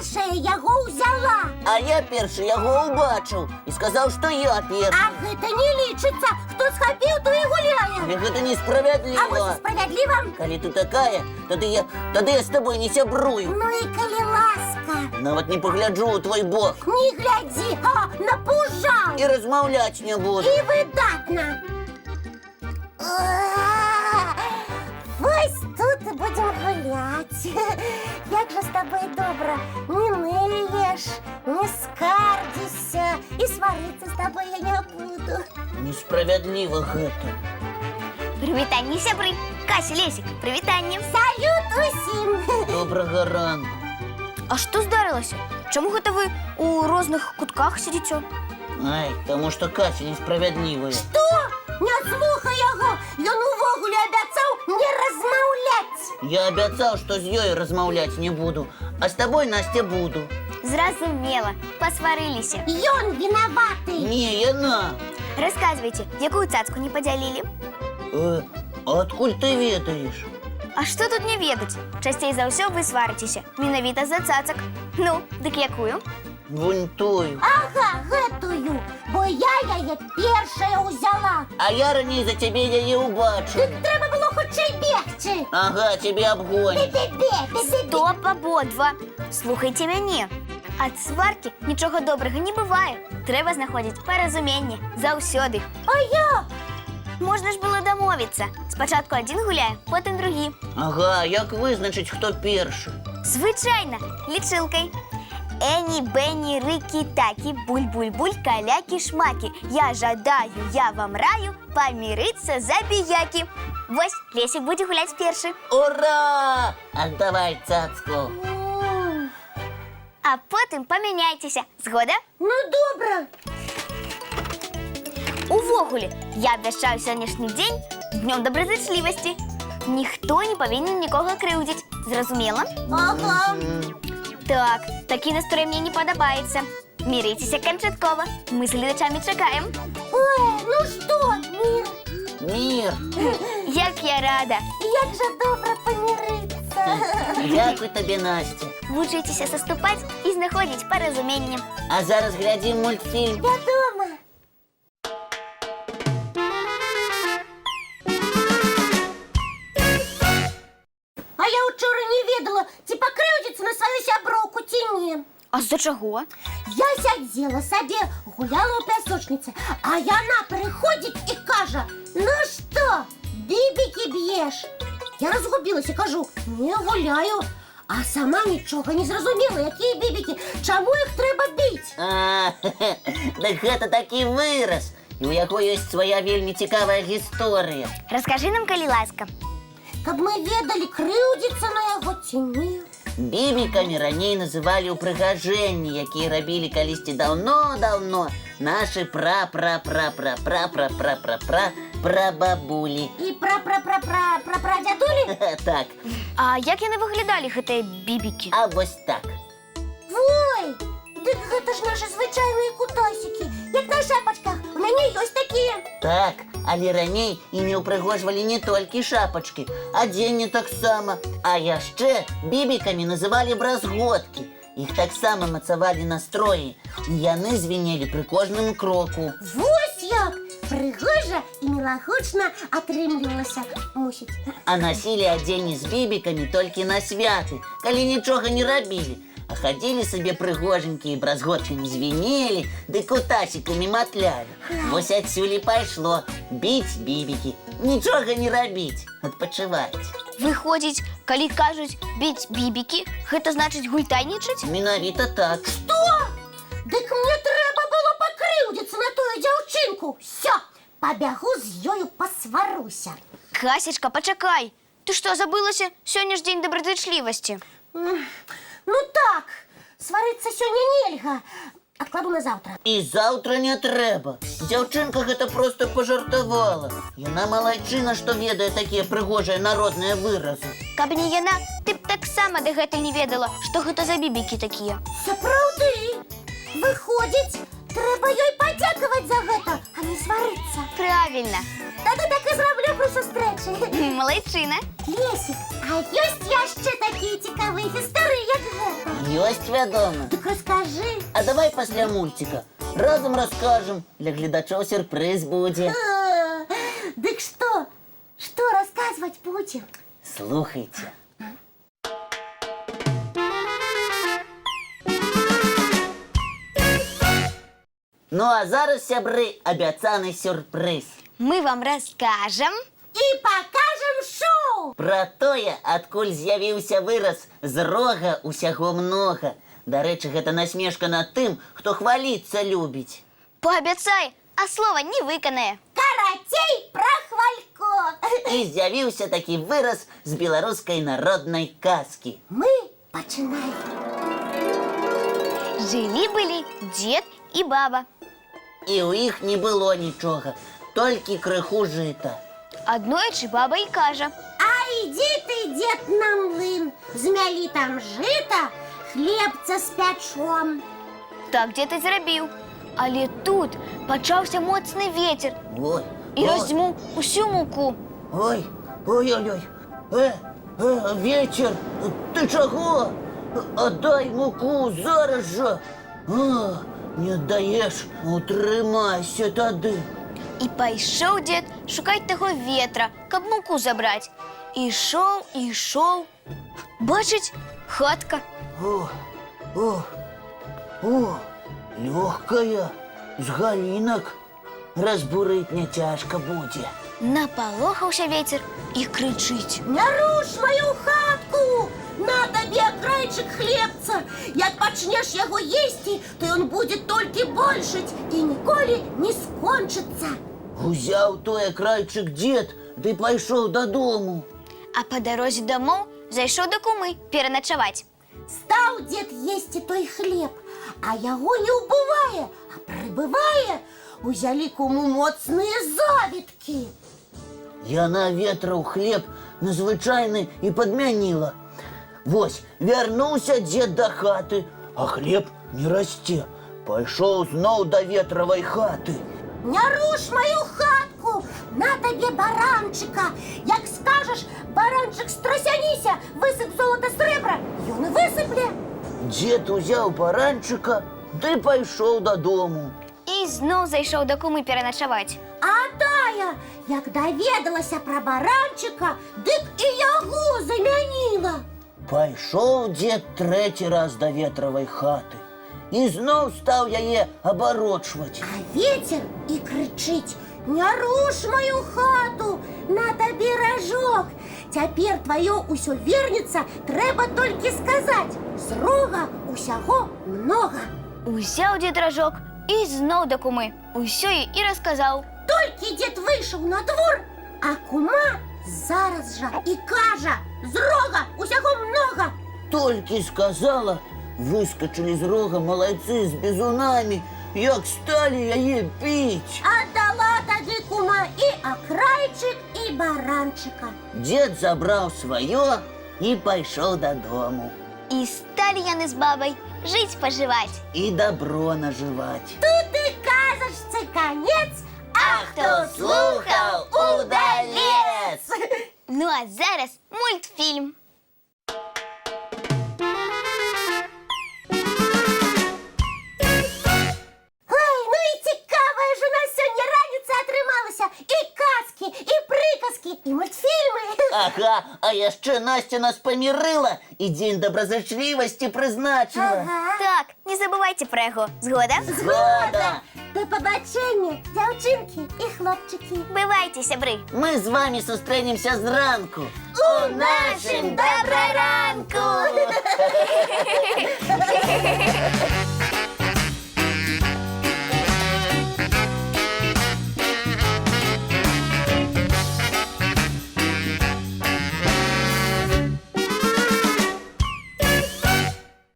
першая яго ўзяла. А я першы яго ўбачыў і сказаў, што я першы. А гэта не лічыцца. Хто схапіў, то і гуляе. Але гэта А вось несправядліва. справядліва. Калі ты такая, тады я з табой не сябрую. Ну і калі ласка. Нават не пагляджу ў твой бок. Не глядзі, напужаў. І размаўляць не буду. І выдатна. Вось тут і будзем гуляць. Як жа з табой добра. Не ныеш, не скардзіся. І сварыцца з табой я не буду. Несправядліва гэта. Прывітанне, сябры. Кася, Лесік, прывітанне. Салют усім. Добрага ранку. А што здарылася? Чаму гэта вы у розных кутках сядзіце? Ай, таму што Кася несправядлівая. Што? Не слухай яго. Ён увогуле абяцаў не размаўляць. Я абяцаў, што з ёй размаўляць не буду, а з табой, Насця, буду. Зразумела, пасварыліся. Ён вінаваты. Не, яна. Расказвайце, якую цацку не падзялілі? Адкуль ты ведаеш? А што тут не ведаць? Часцей за ўсё вы сварыцеся. Менавіта за цацак. Ну, дык якую? Вунь тую. Ага, гэтую. Бо я яе першая ўзяла. А я раней за цябе яе ўбачыў. Дык трэба было хутчэй бегчы. Ага, цябе абгоняць. Бе-бе-бе. Стоп, абодва. Слухайце мяне. Ад сваркі нічога добрага не бывае. Трэба знаходзіць паразуменне заўсёды. А я? Можна ж было дамовіцца. Спачатку адзін гуляе, потым другі. Ага, як вызначыць, хто першы? Звычайна, лічылкай. Эні, бэні, рыкі, такі, буль-буль-буль, калякі-шмакі. Я жадаю, я вам раю памірыцца забіякі. Вось, Лесік будзе гуляць першы. Ура! Аддавай цацку. А потым памяняйцеся. Згода? Ну, добра. Увогуле, я абвяшчаю сённяшні дзень днём добразычлівасці. Ніхто не павінен нікога крыўдзіць. Зразумела? Ага. Так, такі настрой мне не падабаецца. Мірыцеся канчаткова. Мы з гледачамі чакаем. Ой, ну што, мір? Мір. Як я рада. Як жа добра памірыцца. Дякуй табе, Насця. Вучыцеся саступаць і знаходзіць паразуменне. А зараз глядзім мультфільм. Вядома. А я учора не ведала, ці пакрыўдзіцца на сваю сяброўку, ці не. А з-за чаго? Я сядзела сабе, гуляла ў пясочніцы, а яна прыходзіць і кажа: ну што, бібікі б'еш? Я разгубілася, кажу: не гуляю. А сама нічога не зразумела, якія бібікі, чаму іх трэба біць? Так гэта такі выраз, і ў яго ёсць свая вельмі цікавая гісторыя. Раскажы нам, калі ласка. Каб мы ведалі, крыўдзіцца на яго ці не. Бібікамі раней называлі ўпрыгажэнні, якія рабілі калісьці даўно-даўно нашы пра-пра-пра-пра-пра-пра-пра-пра-бабулі. І пра-пра-пра-пра-пра-прадзядулі? Так, А як яны выглядалі, гэтыя бібікі? а вось так. Ой, дык гэта ж нашы звычайныя кутасікі, як на шапачках. У мяне ёсць такія. Так, але раней імі ўпрыгожвалі не толькі шапачкі, адзенне таксама. А яшчэ бібікамі называлі бразготкі. Іх таксама мацавалі настроі, і яны звінелі пры кожным кроку. Вось як! Прыгожа і мілагучна атрымлівалася, мусіць. А насілі адзенне з бібікамі толькі на святы, калі нічога не рабілі. А хадзілі сабе прыгожанькі і бразготкамі звінелі, ды кутасікамі матлялі. Вось адсюль і пайшло біць бібікі, нічога не рабіць, адпачываць. Выходзіць, калі кажуць біць бібікі, гэта значыць гультайнічаць? Менавіта так. Што? Дык мне трэба было пакрыўдзіцца на тую дзяўчынку. Всё, пабягу з ёю пасваруся. Касечка, пачакай. Ты што, забылася? Сёння ж дзень добразычлівасці. Ну так, сварыцца сёння нельга. Адкладу на заўтра. І заўтра не трэба. Дзяўчынка гэта проста пажартавала. Яна малайчына, што ведае такія прыгожыя народныя выразы. Каб не яна, ты б таксама дагэтуль не ведала, што гэта за бібікі такія. Сапраўды. Выходзіць, трэба Трэба ёй падзякаваць за гэта, а не сварыцца. Правильно. Тады так і зраблю пры сустрэчы. Малайчына. Лесік, а ёсць яшчэ такія цікавыя гісторыі, як гэта? Ёсць, вядома. Дык раскажы. А давай пасля мультика. Разом расскажем. Для гледачоў сюрприз будзе. Дык што? Што расказваць будзем? Слухайте. Ну а зараз, сябры, абяцаны сюрприз. Мы вам расскажем. І пакажам шоу! Пра тое, адкуль з'явіўся выраз «з рога усяго многа». Дарэчы, гэта насмешка над тым, хто хваліцца любіць. Пообяцай, а слово не выканае. Карацей, пра хвалько! І з'явіўся такі выраз з беларускай народнай казкі. Мы пачынаем. Жылі-былі дзед і баба. І ў іх не было нічога, толькі крыху жыта. Аднойчы баба і кажа: А ідзі ты, дзед, на млын, змялі там жыта, хлебца з пячом. так дзед і зрабіў. Але тут пачаўся моцны вецер Ой, і раздзьмуў усю муку. ой, ой-ой-ой, вечер, ты чаго? Отдай муку зараз жа. Не аддаеш, утрымайся тады. І пайшоў дзед шукаць таго ветра, каб муку забраць. Ішоў, ішоў. Бачыць, хатка. Лёгкая, з галінак. Разбурыць не цяжка будзе. Напалохаўся вецер і крычыць: Не руш мою хатку! На табе крайчык хлебца! Як пачнеш яго есці, то ён будзе толькі большаць і ніколі не скончыцца. Узяў тое крайчык дзед, ды пайшоў дадому. А па дарозе дамоў зайшоў да кумы пераначаваць. Стаў дзед есці той хлеб, а яго не ўбывае, а прыбывае. Узялі куму моцныя завіткі. Яна ветраў хлеб назвычайны і падмяніла. Вось, вярнуўся дзед да хаты, а хлеб не расце. Пайшоў зноў да ветравай хаты. Не руш мою хатку! На табе баранчыка! Як скажаш, баранчык, страсяніся, высып золата срэбра, ён і высыпле. Дзед узяў баранчыка, ды пайшоў дадому. І зноў зайшоў да кумы пераначаваць. А тая, як даведалася пра баранчыка, дык і яго замяніла. Пайшоў дзед трэці раз да ветравай хаты і зноў стаў яе абарочваць. А вецер і крычыць: Не руш маю хату, на табе ражок. Цяпер тваё ўсё вернецца, трэба толькі сказаць: з рога усяго многа. Узяў дзед ражок і зноў да кумы. Усё ёй і расказаў. Толькі дзед выйшаў на двор, а кума зараз жа і кажа: з рога усяго многа. Толькі сказала, выскачылі з рога малайцы з бізунамі, як сталі яе біць. Аддала тады кума і акрайчык, і баранчыка. Дзед забраў сваё і пайшоў дадому. І сталі яны з бабай жыць-пажываць. І дабро нажываць. Тут і казачцы канец, а хто слухаў, удалец! Ну а зараз мультфільм. Ой, ну і цікавая ж у нас сёння раніца атрымалася. І казкі, і прыказкі, і мультфільмы. Ага, а яшчэ Настя нас памірыла і дзень добразычлівасці прызначыла. Так, не забывайце пра яго. Згода? Згода! Да пабачэння, дзяўчынкі і хлопчыкі. Бывайце, сябры. Мы з вами сустрэнемся зранку. У нашым добраранку!